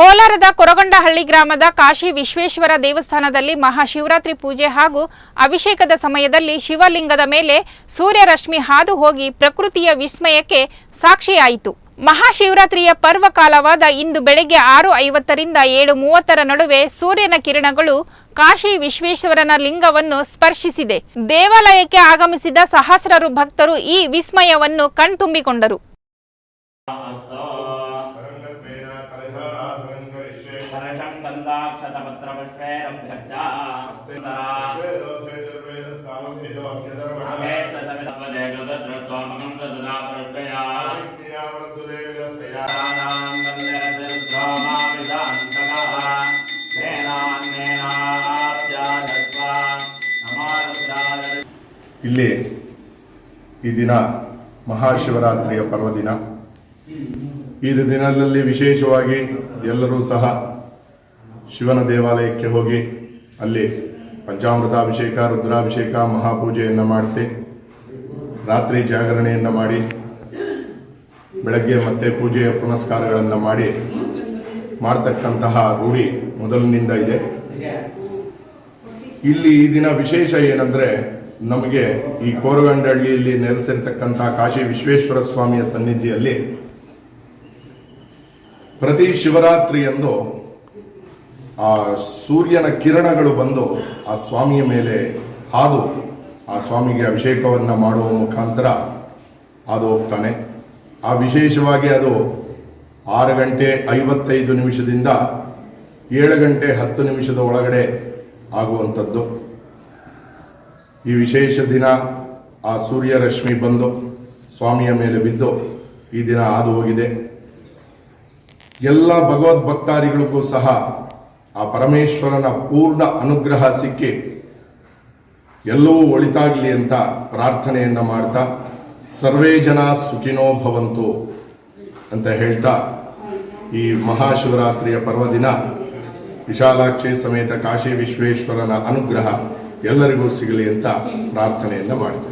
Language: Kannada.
ಕೋಲಾರದ ಕೊರಗೊಂಡಹಳ್ಳಿ ಗ್ರಾಮದ ಕಾಶಿ ವಿಶ್ವೇಶ್ವರ ದೇವಸ್ಥಾನದಲ್ಲಿ ಮಹಾಶಿವರಾತ್ರಿ ಪೂಜೆ ಹಾಗೂ ಅಭಿಷೇಕದ ಸಮಯದಲ್ಲಿ ಶಿವಲಿಂಗದ ಮೇಲೆ ಸೂರ್ಯರಶ್ಮಿ ಹಾದು ಹೋಗಿ ಪ್ರಕೃತಿಯ ವಿಸ್ಮಯಕ್ಕೆ ಸಾಕ್ಷಿಯಾಯಿತು. ಮಹಾಶಿವರಾತ್ರಿಯ ಪರ್ವಕಾಲವಾದ ಇಂದು ಬೆಳಗ್ಗೆ 6:50 ರಿಂದ 7:30 ನಡುವೆ ಸೂರ್ಯನ ಕಿರಣಗಳು ಕಾಶಿ ವಿಶ್ವೇಶ್ವರನ ಲಿಂಗವನ್ನು ಸ್ಪರ್ಶಿಸಿದೆ. ದೇವಾಲಯಕ್ಕೆ ಆಗಮಿಸಿದ ಸಹಸ್ರಾರು ಭಕ್ತರು ಈ ವಿಸ್ಮಯವನ್ನು ಕಣ್ತುಂಬಿಕೊಂಡರು. ಇಲ್ಲಿ ಈ ದಿನ ಮಹಾಶಿವರಾತ್ರಿಯ ಪರ್ವದಿನ. ಈ ದಿನದಲ್ಲಿ ವಿಶೇಷವಾಗಿ ಎಲ್ಲರೂ ಸಹ ಶಿವನ ದೇವಾಲಯಕ್ಕೆ ಹೋಗಿ ಅಲ್ಲಿ ಪಂಚಾಮೃತಾಭಿಷೇಕ, ರುದ್ರಾಭಿಷೇಕ, ಮಹಾಪೂಜೆಯನ್ನು ಮಾಡಿಸಿ ರಾತ್ರಿ ಜಾಗರಣೆಯನ್ನು ಮಾಡಿ ಬೆಳಗ್ಗೆ ಮತ್ತೆ ಪೂಜೆಯ ಪುನಸ್ಕಾರಗಳನ್ನು ಮಾಡ್ತಕ್ಕಂತಹ ರೂಢಿ ಮೊದಲಿನಿಂದ ಇದೆ. ಇಲ್ಲಿ ಈ ದಿನ ವಿಶೇಷ ಏನಂದರೆ, ನಮಗೆ ಈ ಕೋರಗೊಂಡಹಳ್ಳಿಯಲ್ಲಿ ನೆಲೆಸಿರ್ತಕ್ಕಂತಹ ಕಾಶಿ ವಿಶ್ವೇಶ್ವರ ಸ್ವಾಮಿಯ ಸನ್ನಿಧಿಯಲ್ಲಿ ಪ್ರತಿ ಶಿವರಾತ್ರಿಯಂದು ಆ ಸೂರ್ಯನ ಕಿರಣಗಳು ಬಂದು ಆ ಸ್ವಾಮಿಯ ಮೇಲೆ ಹಾದು ಆ ಸ್ವಾಮಿಗೆ ಅಭಿಷೇಕವನ್ನು ಮಾಡುವ ಮುಖಾಂತರ ಅದು ಹೋಗ್ತಾನೆ. ಆ ವಿಶೇಷವಾಗಿ ಅದು 6:55 7:10 ಒಳಗಡೆ ಆಗುವಂಥದ್ದು. ಈ ವಿಶೇಷ ದಿನ ಆ ಸೂರ್ಯ ರಶ್ಮಿ ಬಂದು ಸ್ವಾಮಿಯ ಮೇಲೆ ಬಿದ್ದು ಈ ದಿನ ಹಾದು ಹೋಗಿದೆ. ಎಲ್ಲ ಭಗವದ್ ಭಕ್ತಾದಿಗಳಿಗೂ ಸಹ ಆ ಪರಮೇಶ್ವರನ ಪೂರ್ಣ ಅನುಗ್ರಹ ಸಿಕ್ಕಿ ಎಲ್ಲವೂ ಒಳಿತಾಗಲಿ ಅಂತ ಪ್ರಾರ್ಥನೆಯನ್ನು ಮಾಡ್ತಾ ಸರ್ವೇ ಜನ ಸುಖಿನೋ ಭವಂತು ಅಂತ ಹೇಳ್ತಾ ಈ ಮಹಾಶಿವರಾತ್ರಿಯ ಪರ್ವದಿನ ವಿಶಾಲಾಕ್ಷಿ ಸಮೇತ ಕಾಶಿ ವಿಶ್ವೇಶ್ವರನ ಅನುಗ್ರಹ ಎಲ್ಲರಿಗೂ ಸಿಗಲಿ ಅಂತ ಪ್ರಾರ್ಥನೆಯನ್ನು ಮಾಡ್ತಾರೆ.